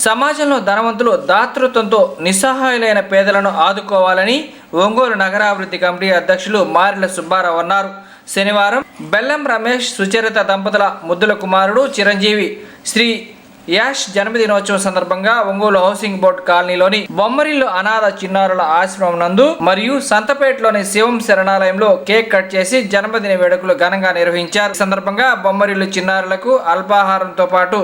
సమాజంలో ధనవంతులు దాతృత్వంతో నిస్సహాయులైన పేదలను ఆదుకోవాలని ఒంగోలు నగరాభివృద్ధి కమిటీ అధ్యక్షులు మారెల సుబ్బారావు అన్నారు. శనివారం బెల్లం రమేష్ సుచరిత దంపతుల ముద్దుల కుమారుడు చిరంజీవి శ్రీ యాష్ జన్మదినోత్సవం సందర్భంగా ఒంగోలు హౌసింగ్ బోర్డు కాలనీలోని బొమ్మరిల్లు అనాథ చిన్నారుల ఆశ్రమం నందు మరియు సంతపేటలోని శివం శరణాలయంలో కేక్ కట్ చేసి జన్మదిన వేడుకలు ఘనంగా నిర్వహించారు. ఈ సందర్భంగా బొమ్మరిల్లు చిన్నారులకు అల్పాహారంతో పాటు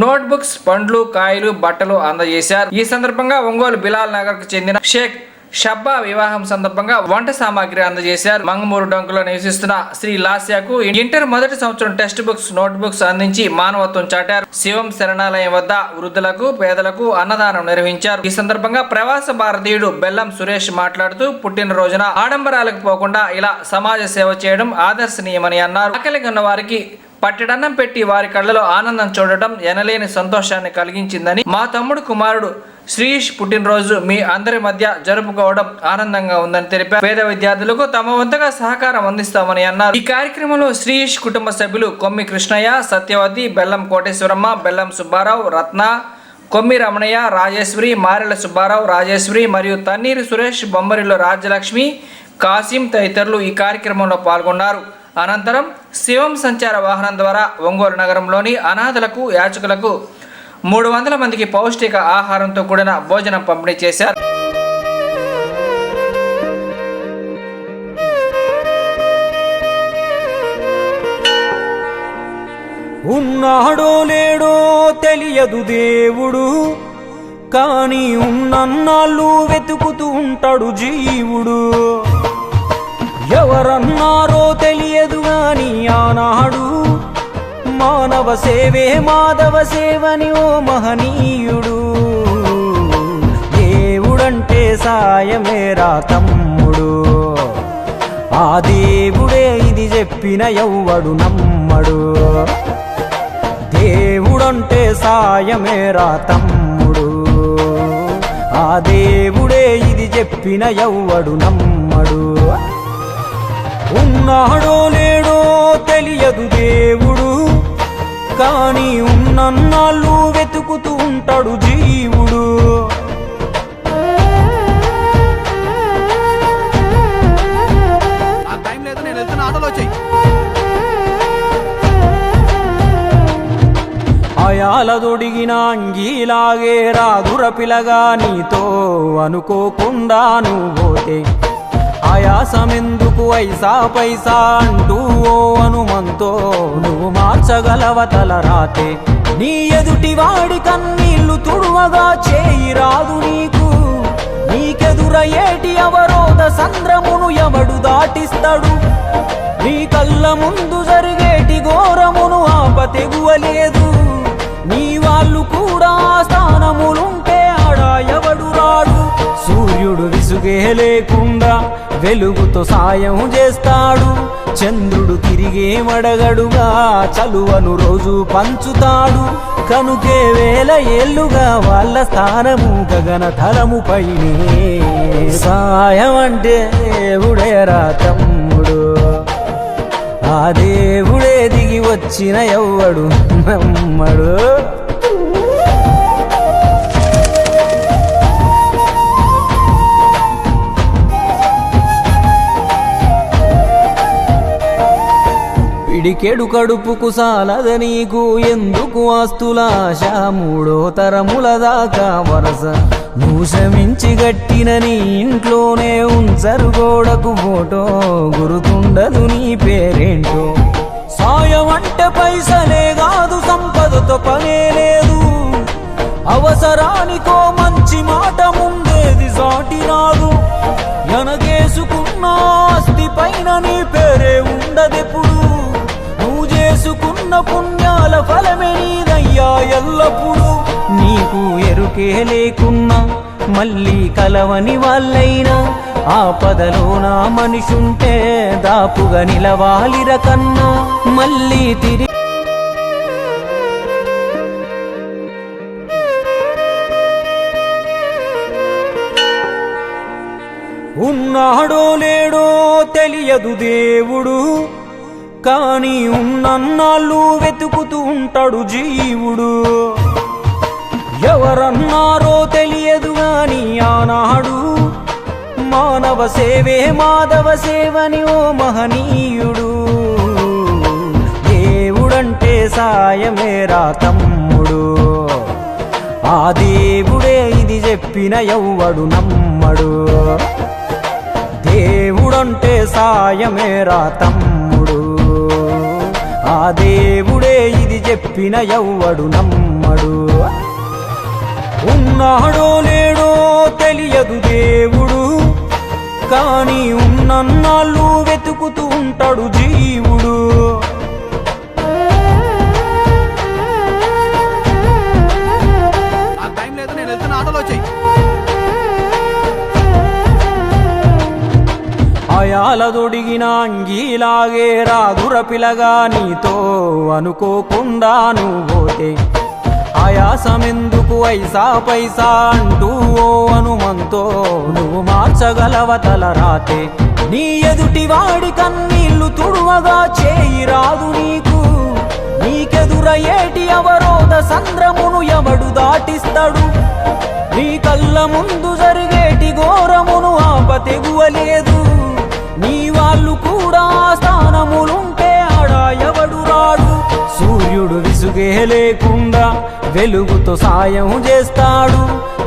నోట్బుక్స్, పండ్లు, కాయలు, బట్టలు అందజేశారు. ఈ సందర్భంగా ఒంగోలు బిలాల్ నగర్ కు చెందిన షేక్ షబ్బా వివాహం సందర్భంగా వంట సామాగ్రి అందజేశారు. మంగమూరు డొంకలో నివసిస్తున్న శ్రీ లాస్యాకు ఇంటర్ మొదటి సంవత్సరం టెక్స్ట్ బుక్స్, నోట్ బుక్స్ అందించి మానవత్వం చాటారు. శివం శరణాలయం వద్ద వృద్ధులకు, పేదలకు అన్నదానం నిర్వహించారు. ఈ సందర్భంగా ప్రవాస భారతీయుడు బెల్లం సురేష్ మాట్లాడుతూ పుట్టినరోజున ఆడంబరాలకు పోకుండా ఇలా సమాజ సేవ చేయడం ఆదర్శనీయమని అన్నారు. ఆకలిగా ఉన్న వారికి పట్టెడన్నం పెట్టి వారి కళ్ళలో ఆనందం చూడటం ఎనలేని సంతోషాన్ని కలిగించిందని, మా తమ్ముడు కుమారుడు శ్రీష్ పుట్టినరోజు మీ అందరి మధ్య జరుపుకోవడం ఆనందంగా ఉందని తెలిపారు. పేద విద్యార్థులకు తమ వంతుగా సహకారం అందిస్తామని అన్నారు. ఈ కార్యక్రమంలో శ్రీష్ కుటుంబ సభ్యులు కొమ్మి కృష్ణయ్య, సత్యవతి, బెల్లం కోటేశ్వరమ్మ, బెల్లం సుబ్బారావు, రత్న, కొమ్మి రమణయ్య, రాజేశ్వరి, మారెల సుబ్బారావు, రాజేశ్వరి మరియు తన్నీరు సురేష్, బొమ్మరిలో రాజ్యలక్ష్మి, కాసిం తదితరులు ఈ కార్యక్రమంలో పాల్గొన్నారు. అనంతరం శివం సంచార వాహనం ద్వారా ఒంగోలు నగరంలోని అనాథలకు, యాచకులకు 300 మందికి పౌష్టిక ఆహారంతో కూడిన భోజనం పంపిణీ చేశారు. ఉన్నాడో లేడో తెలియదు దేవుడు, కానీ ఉన్నన్నాళ్ళు వెతుకుతూ ఉంటాడు జీవుడు. ఎవరన్నారో తెలియదు గాని ఆనాడు మానవ సేవే మాధవ సేవని ఓ మహనీయుడు. దేవుడంటే సాయమేరా తమ్ముడు, ఆ దేవుడే ఇది చెప్పిన ఎవ్వడు నమ్మడు. దేవుడంటే సాయమేరా తమ్ముడు, ఆ దేవుడే ఇది చెప్పిన ఎవ్వడు నమ్మడు. ఉన్నాడో లేడో తెలియదు దేవుడు, కానీ ఉన్నన్నాళ్ళు వెతుకుతూ ఉంటాడు జీవుడు. అయాలదొడిగిన అంగీలాగే రాదుర పిలగా నీతో అనుకోకుండా నువ్వోతే ఆయాసమెందుకు ఐసా పైసా అంటూ ఓ అనుమంతో నువ్వు మార్చగలవ తలరాతే. నీ ఎదుటి వాడి కన్నీళ్లు తుడువగా చేయి రాదు నీకు, నీకెదురయ్యేటి అవరోధ సంద్రమును ఎవడు దాటిస్తాడు. నీ కళ్ళ ముందు జరిగేటి ఘోరమును ఆపతెగువలేదు, నీ వాళ్ళు కూడా స్థానములుంటే ఆడా ఎవడు రాడు. సూర్యుడు విసుగే లేకుండా వెలుగుతో సాయం చేస్తాడు, చంద్రుడు తిరిగే మడగడుగా చలువను రోజు పంచుతాడు. కనుకే వేల ఏళ్లుగా వాళ్ళ స్థానము గగన తలము పైనే. సాయం అంటే దేవుడేరా తమ్ముడు, ఆ దేవుడే దిగి వచ్చిన ఎవ్వడు నమ్మడు. పిడికెడు కడుపుకు సాలద నీకు ఎందుకు ఆస్తులాశ, 3వ తరముల దాకా వరస నువ్వు శ్రమించి గట్టిన నీ ఇంట్లోనే ఉంచరు గోడకు ఫోటో, గుర్తుండదు నీ పేరేంటో. సాయం అంటే పైసలే కాదు, సంపదతో పనే లేదు, అవసరానికో మంచి మాట ముందేది సాటి రాదు. ఎనగేసుకున్న ఆస్తి పైన నీ పేరే ఉండదెప్పుడు, నువ్వు చేసుకున్న పుణ్యాల ఫలమే నీదయ్యా ఎల్లప్పుడు. నీకు ఎరుకే లేకున్నా మళ్ళీ కలవని వాళ్ళైనా ఆపదలో నా మనిషుంటే దాపుగా నిలవాలిర కన్నా మళ్ళీ తిరిగి. ఉన్నాడో లేడో తెలియదు దేవుడు, కానీ ఉన్నన్నాళ్ళు వెతుకుతూ ఉంటాడు జీవుడు. ఎవరన్నారో తెలియదు గాని ఆనాడు మానవ సేవే మాధవ సేవని ఓ మహనీయుడు. దేవుడంటే సాయమేరా తమ్ముడు, ఆ దేవుడే ఇది చెప్పిన ఎవ్వడు నమ్మడు. దేవుడంటే సాయమేరా తమ్ముడు, ఆ దేవుడే ఇది చెప్పిన ఎవ్వడు నమ్మడు. ఉన్నాడో లేడో తెలియదు దేవుడు, కానీ ఉన్నన్నాళ్ళు వెతుకుతూ ఉంటాడు జీవుడు. అయాలదొడిగిన అంగీలాగే రాదుర పిలగా నీతో అనుకోకుండా నువ్వోతే. ఆయాసమెందుకు ఐసా పైసా అంటూ ఓ అనుమంతో నువ్వు మార్చగలవ తల రాతే. నీ ఎదుటి వాడి కన్నీళ్లు తుడువగా చేయి రాదు నీకు, నీకెదురయ్యేటి అవరోధ సంద్రమును ఎవడు దాటిస్తాడు. నీ కళ్ళ ముందు జరిగేటి ఘోరమును ఆపతెగువలేదు, నీ వాళ్ళు కూడా స్థానములుంటే ఆడా ఎవడు రాడు. సూర్యుడు విసుగే లేకుండా వెలుగుతో సాయం చేస్తాడు,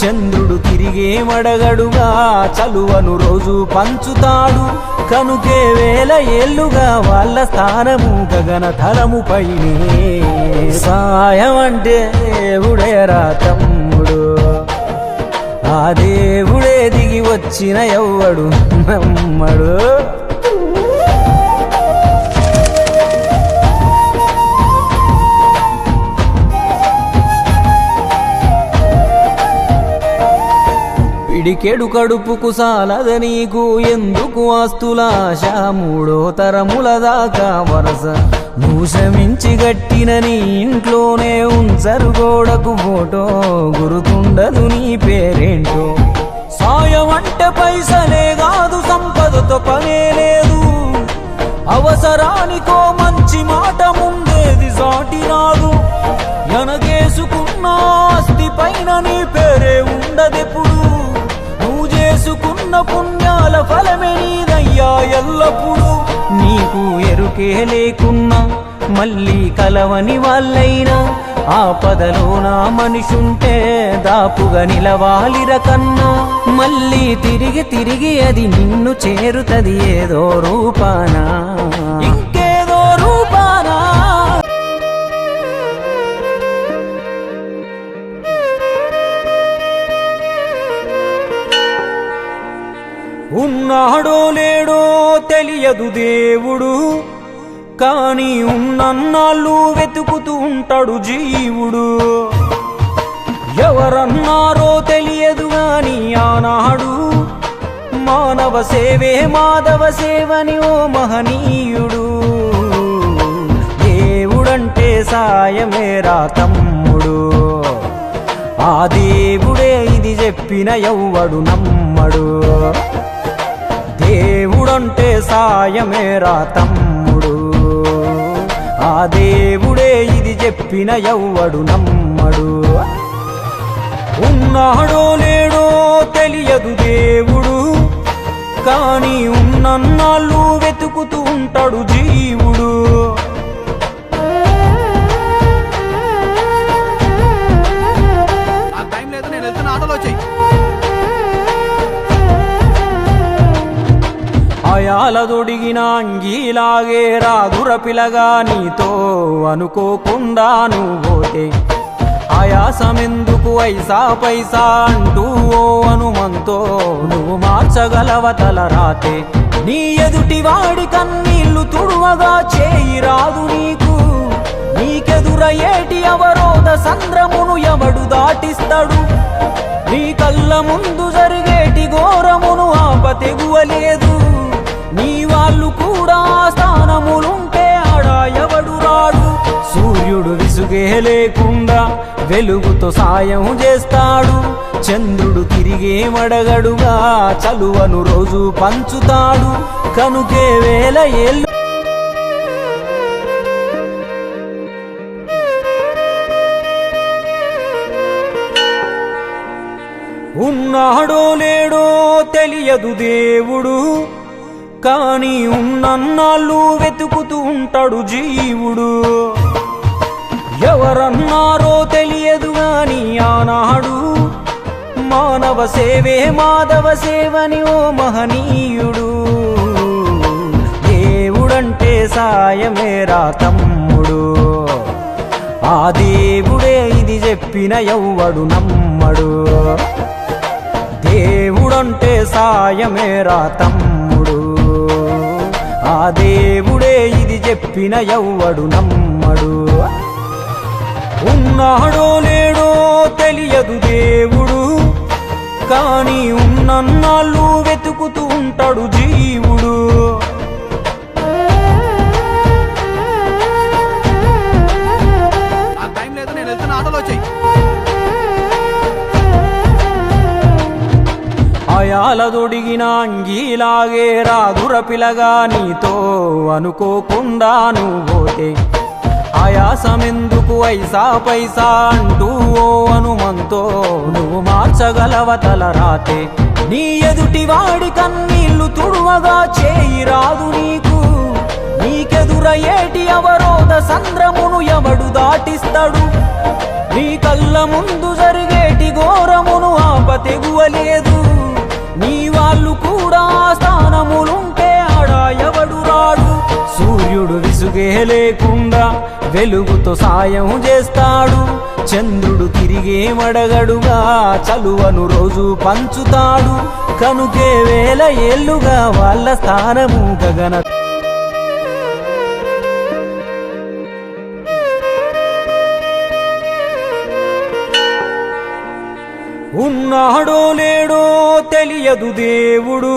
చంద్రుడు తిరిగే మడగడుగా చలువను రోజు పంచుతాడు. కనుకే వేల ఏళ్ళుగా వాళ్ళ స్థానము గగన తలముపైనే. సాయం అంటే దేవుడేరా తమ్ముడు, ఆ దేవుడే దిగి వచ్చిన ఎవ్వడు నమ్మడు. పిడికెడు కడుపుకు సాలద నీకు ఎందుకు ఆస్తులాశ, మూడో తరముల దాకా వరస నువ్వు శ్రమించి గట్టిన నీ ఇంట్లోనే ఉంచరు గోడకు ఫోటో, గురుతుండదు నీ పేరేంటో. సాయం అంటే పైసలే కాదు, సంపదతో పనే లేదు, అవసరానికో మంచి మాట ముందేది సాటి రాదు. ఎనగేసుకున్న ఆస్తి పైన నీ పేరే ఉండదెప్పుడు, నువ్వు చేసుకున్న పుణ్యాల ఫలమే నీదయ్యా ఎల్లప్పుడు. నీకు ఎరుకే లేకున్నా మళ్ళీ కలవని వాళ్ళైనా, ఆపదలో నా మనిషుంటే దాపుగా నిలవాలిర కన్నా. మళ్ళీ తిరిగి తిరిగి అది నిన్ను చేరుతది ఏదో రూపానా, ఇంకేదో రూపానా. ఉన్నాడో లేడో తెలియదు దేవుడు, కానీ ఉన్నన్నాళ్ళు వెతుకుతూ ఉంటాడు జీవుడు. ఎవరన్నారో తెలియదు గాని ఆనాడు మానవ సేవే మాధవ సేవని ఓ మహనీయుడు. దేవుడంటే సాయమేరా తమ్ముడు, ఆ దేవుడే ఇది చెప్పిన ఎవ్వడు నమ్మడు. దేవుడంటే సాయమేరా తమ్ముడు, ఆ దేవుడే ఇది చెప్పిన ఎవ్వడు నమ్మడు. ఉన్నాడో లేడో తెలియదు దేవుడు, కానీ ఉన్నన్నాళ్ళు వెతుకుతూ ఉంటాడు జీవుడు. అయాలదొడిగిన అంగీలాగే రాదుర పిలగా నీతో అనుకోకుండా నువ్వోతే. ఆయాసమెందుకు ఐసా పైసా అంటూ ఓ అనుమంతో నువ్వు మార్చగలవ తల రాతే. నీ ఎదుటి వాడి కన్నీళ్లు తుడువగా చేయి రాదు నీకు, నీకెదురయ్యేటి అవరోధ సంద్రమును ఎవడు దాటిస్తాడు. నీ కళ్ళ ముందు జరిగేటి ఘోరమును ఆపతెగువలేదు, నీ వాళ్ళు కూడా స్థానములుంటే ఆడా ఎవడు రాడు. సూర్యుడు విసుగే లేకుండా వెలుగుతో సాయం చేస్తాడు, చంద్రుడు తిరిగే మడగడుగా చలువను రోజు పంచుతాడు. కనుకే వేల ఏళ్ళు ఉన్నాడో లేడో తెలియదు దేవుడు, కానీ ఉన్నన్నాళ్ళు వెతుకుతూ ఉంటాడు జీవుడు. ఎవరన్నారో తెలియదు గాని ఆనాడు మానవ సేవే మాధవ సేవని ఓ మహనీయుడు. దేవుడంటే సాయమేరా తమ్ముడు, ఆ దేవుడే ఇది చెప్పిన ఎవ్వడు నమ్మడు. దేవుడంటే సాయమేరా తమ్ముడు, ఆ దేవుడే ఇది చెప్పిన ఎవ్వడు నమ్మడు. ఉన్నాడో లేడో తెలియదు దేవుడు, కానీ ఉన్నన్నాళ్ళు వెతుకుతూ ఉంటాడు జీవుడు. అయాలదొడిగిన అంగీలాగే రాదుర పిలగా నీతో అనుకోకుండా నువ్వోతే, ఆయాసమెందుకు ఐసా పైసా అంటూ ఓ అనుమంతో నువ్వు మార్చగలవ తల రాతే. నీ ఎదుటి వాడి కన్నీళ్లు తుడువగా చేయి రాదు నీకు, నీకెదురయ్యేటి అవరోధ సంద్రమును ఎవడు దాటిస్తాడు. నీ కళ్ళ ముందు జరిగేటి ఘోరమును ఆపతెగువలేదు, నీ వాళ్ళు కూడా స్థానములుంటే ఆడా ఎవడు రాడు. సూర్యుడు విసుగే లేకుండా వెలుగుతో సాయం చేస్తాడు, చంద్రుడు తిరిగే మడగడుగా చలువను రోజు పంచుతాడు. కనుకే వేల ఏళ్లుగా వాళ్ళ స్థానము గగన. ఉన్నాడో లేడో తెలియదు దేవుడు,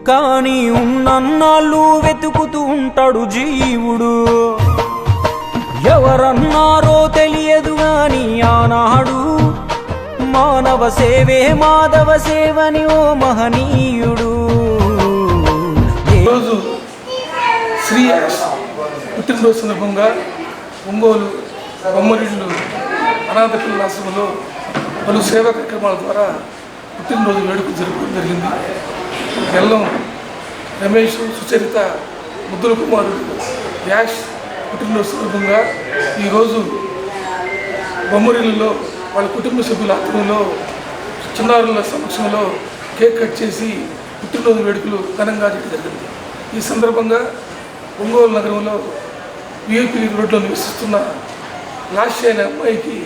కానీ ఉన్నన్నాళ్ళు వెతుకుతూ ఉంటాడు జీవుడు. ఎవరన్నారో తెలియదు గాని ఆనాడు మానవ సేవే మాధవ సేవని ఓ మహనీయుడు. ఈరోజు శ్రీ పుట్టినరోజు సందర్భంగా ఒంగోలు బొమ్మరిళ్ళు అనాథ పిల్లల ఆశ్రమంలో పలు సేవా కార్యక్రమాల ద్వారా పుట్టినరోజు వేడుకలు జరపడం జరిగింది. బెల్లం రమేష్, సుచరిత, ముద్దుల కుమారుడు యాష్ పుట్టినరోజు సందర్భంగా ఈరోజు బొమ్మరిళ్ళలో వాళ్ళ కుటుంబ సభ్యుల ఆధ్వర్యంలో చిన్నారుల సమక్షంలో కేక్ కట్ చేసి పుట్టినరోజు వేడుకలు ఘనంగా చేయడం జరిగింది. ఈ సందర్భంగా ఒంగోలు నగరంలో విఐపి రోడ్లో నివసిస్తున్న లాస్య అనే అమ్మాయికి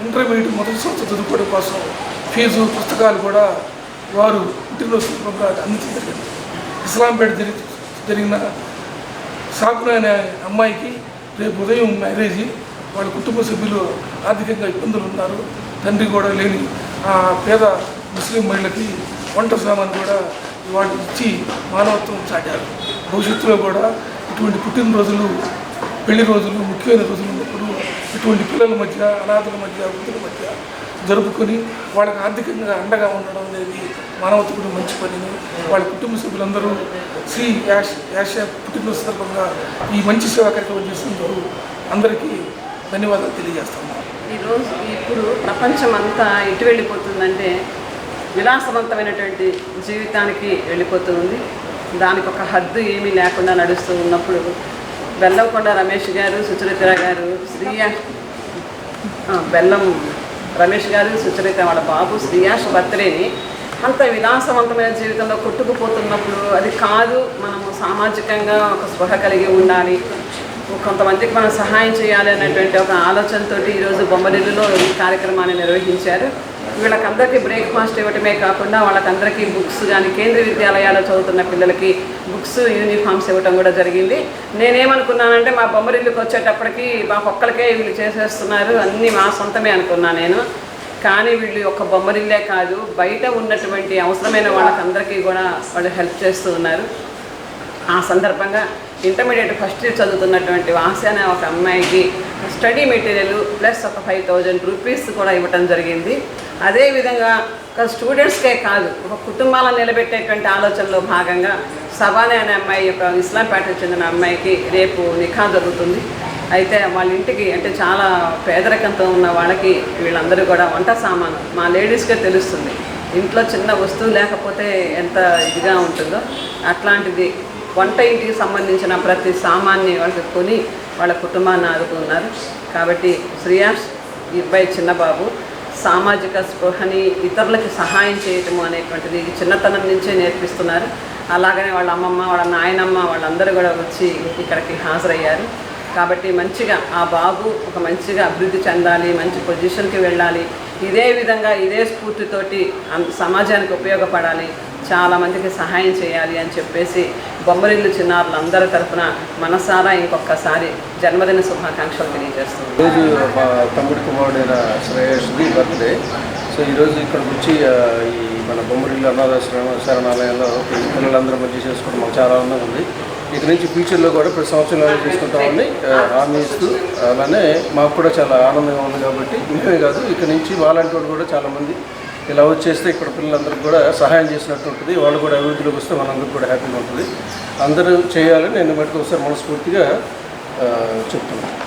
ఇంటర్మీడియట్ మొదటి సంవత్సరం చదువుకోవడం కోసం ఫీజు పుస్తకాలు కూడా వారు పుట్టినరోజు సందర్భంగా అందించడం జరిగింది. ఇస్లాంపేట జరిగిన సాకున అనే అమ్మాయికి రేపు ఉదయం మ్యారేజీ, వాళ్ళ కుటుంబ సభ్యులు ఆర్థికంగా ఇబ్బందులు ఉన్నారు, తండ్రి కూడా లేని ఆ పేద ముస్లిం మహిళకి వంట సామాను కూడా వాళ్ళు ఇచ్చి మానవత్వం చాటారు. భవిష్యత్తులో కూడా ఇటువంటి పుట్టినరోజులు, పెళ్లి రోజులు, ముఖ్యమైన రోజులు ఉన్నప్పుడు ఇటువంటి పిల్లల మధ్య, అనాథల మధ్య, వృద్ధుల మధ్య జరుపుకొని వాళ్ళకి ఆర్థికంగా అండగా ఉండడం అనేది మానవతకు మంచి పనిని వాళ్ళ కుటుంబ సభ్యులందరూ శ్రీ యాష పుట్టినరోజు సందర్భంగా ఈ మంచి సేవా కార్యక్రమం చేసినందుకు అందరికీ ధన్యవాదాలు తెలియజేస్తున్నాను. ఈరోజు ఇప్పుడు ప్రపంచం అంతా ఎటు వెళ్ళిపోతుందంటే విలాసవంతమైనటువంటి జీవితానికి వెళ్ళిపోతుంది. దానికి ఒక హద్దు ఏమీ లేకుండా నడుస్తూ ఉన్నప్పుడు బెల్లంకొండ రమేష్ గారు, సుచరిత గారు, బెల్లం రమేష్ గారు, సుచరిత వాళ్ళ బాబు శ్రీయాష్ బర్త్డేని అంత విలాసవంతమైన జీవితంలో కొట్టుకుపోతున్నప్పుడు అది కాదు, మనము సామాజికంగా ఒక స్పృహ కలిగి ఉండాలి, కొంతమందికి మనం సహాయం చేయాలి అనేటువంటి ఒక ఆలోచనతో ఈరోజు బొమ్మరిల్లులో ఈ కార్యక్రమాన్ని నిర్వహించారు. వీళ్ళకందరికీ బ్రేక్ఫాస్ట్ ఇవ్వటమే కాకుండా వాళ్ళకందరికీ బుక్స్ కానీ కేంద్రీయ విద్యాలయాల్లో చదువుతున్న పిల్లలకి బుక్స్, యూనిఫామ్స్ ఇవ్వటం కూడా జరిగింది. నేనేమనుకున్నానంటే మా బొమ్మరిల్లుకి వచ్చేటప్పటికి మా ఒక్కరికే వీళ్ళు చేసేస్తున్నారు, అన్నీ మా సొంతమే అనుకున్నాను నేను. కానీ వీళ్ళు ఒక బొమ్మరిల్లే కాదు, బయట ఉన్నటువంటి అవసరమైన వాళ్ళకందరికీ కూడా వాళ్ళు హెల్ప్ చేస్తూ ఉన్నారు. ఆ సందర్భంగా ఇంటర్మీడియట్ ఫస్ట్ ఇయర్ చదువుతున్నటువంటి వాస అనే ఒక అమ్మాయికి స్టడీ మెటీరియల్ ప్లస్ ఒక 5,000 రూపీస్ కూడా ఇవ్వటం జరిగింది. అదేవిధంగా ఒక స్టూడెంట్స్కే కాదు, ఒక కుటుంబాలను నిలబెట్టేటువంటి ఆలోచనలో భాగంగా సబానే అనే అమ్మాయి యొక్క ఇస్లాంపేటకు చెందిన అమ్మాయికి రేపు నిఖా జరుగుతుంది. అయితే వాళ్ళ ఇంటికి అంటే చాలా పేదరికంతో ఉన్న వాళ్ళకి వీళ్ళందరూ కూడా వంట సామాను మా లేడీస్కే తెలుస్తుంది. ఇంట్లో చిన్న వస్తువు లేకపోతే ఎంత ఇదిగా ఉంటుందో అట్లాంటిది వంట ఇంటికి సంబంధించిన ప్రతి సామాన్ని వాళ్ళకి కొని వాళ్ళ కుటుంబాన్ని ఆదుకున్నారు. కాబట్టి శ్రీయాష్ ఈ అబ్బాయి చిన్నబాబు సామాజిక స్పృహని ఇతరులకి సహాయం చేయటము అనేటువంటిది చిన్నతనం నుంచే నేర్పిస్తున్నారు. అలాగనే వాళ్ళ అమ్మమ్మ వాళ్ళ నాయనమ్మ వాళ్ళందరూ కూడా వచ్చి ఇక్కడికి హాజరయ్యారు. కాబట్టి మంచిగా ఆ బాబు ఒక మంచిగా అభివృద్ధి చెందాలి, మంచి పొజిషన్కి వెళ్ళాలి, ఇదే విధంగా ఇదే స్ఫూర్తితోటి సమాజానికి ఉపయోగపడాలి, చాలామందికి సహాయం చేయాలి అని చెప్పేసి బొమ్మరిల్లు చిన్నారులందరి తరఫున మనసారా ఇంకొకసారి జన్మదిన శుభాకాంక్షలు తెలియజేస్తున్నాను. ఈరోజు మా తమ్ముడి కుమారుడైన శ్రేయస్ది బర్త్డే. సో ఈరోజు ఇక్కడికి వచ్చి ఈ మన బొమ్మరిల్లు అనాథాశ్రమ శరణాలయంలో పిల్లలందరూ మంచి చేసుకోవడం మాకు చాలా ఆనందంగా ఉంది. ఇక నుంచి ఫ్యూచర్లో కూడా ప్రతి సంవత్సరం చేసుకుంటామని హామీ ఇస్తూ, అలానే మాకు కూడా చాలా ఆనందంగా ఉంది. కాబట్టి మేమే కాదు, ఇక నుంచి వాళ్ళంటి వాళ్ళు కూడా చాలామంది ఇలా వచ్చేస్తే ఇక్కడ పిల్లలందరికీ కూడా సహాయం చేసినట్టు ఉంటుంది. వాళ్ళు కూడా అభివృద్ధిలోకి వస్తే మనందరికీ కూడా హ్యాపీగా ఉంటుంది. అందరూ చేయాలని నేను మటుకు ఒకసారి మనస్ఫూర్తిగా చెప్తున్నాను.